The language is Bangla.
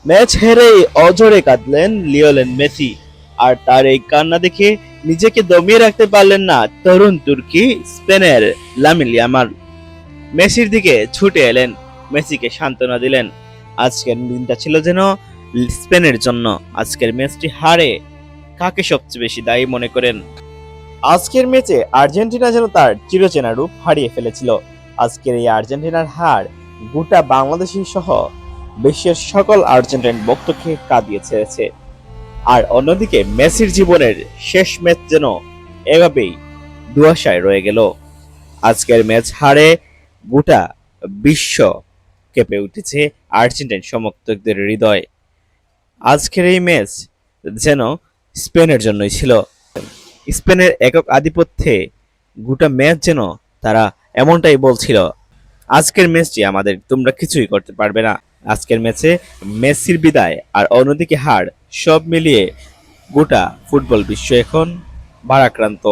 ম্যাচ হেরেই অঝরে কাঁদলেন লিওনেল মেসি। আর তার এই কান্না দেখে নিজেকে দমিয়ে রাখতে পারলেন না তরুণ তুর্কি স্পেনের লামিন ইয়ামাল। মেসির দিকে ছুটে এলেন, মেসিকে সান্ত্বনা দিলেন। আজকের দিনটা ছিল যেন স্পেনের জন্য। আজকের ম্যাচটি হারে কাকে সবচেয়ে বেশি দায়ী মনে করেন? আজকের ম্যাচে আর্জেন্টিনা যেন তার চিরচেনা রূপ হারিয়ে ফেলেছিল। আজকের এই আর্জেন্টিনার হার গোটা বাংলাদেশি সহ বিশ্বের সকল আর্জেন্টাইন ভক্তকে কাঁদিয়ে ছেড়েছে। আর অন্যদিকে মেসির জীবনের শেষ ম্যাচ যেন এভাবেই দুয়াশায় রয়ে গেল। আজকের ম্যাচ হারে গোটা বিশ্ব কেঁপে উঠেছে আর্জেন্টাইন সমর্থকদের হৃদয়। আজকের এই ম্যাচ যেন স্পেনের জন্যই ছিল। স্পেনের একক আধিপত্যে গোটা ম্যাচ যেন তারা এমনটাই বলছিল, আজকের ম্যাচটি আমাদের, তোমরা কিছুই করতে পারবে না। আজকের ম্যাচে মেসির বিদায় আর অন্যদিকে হার, সব মিলিয়ে গোটা ফুটবল বিশ্ব এখন ভারাক্রান্ত।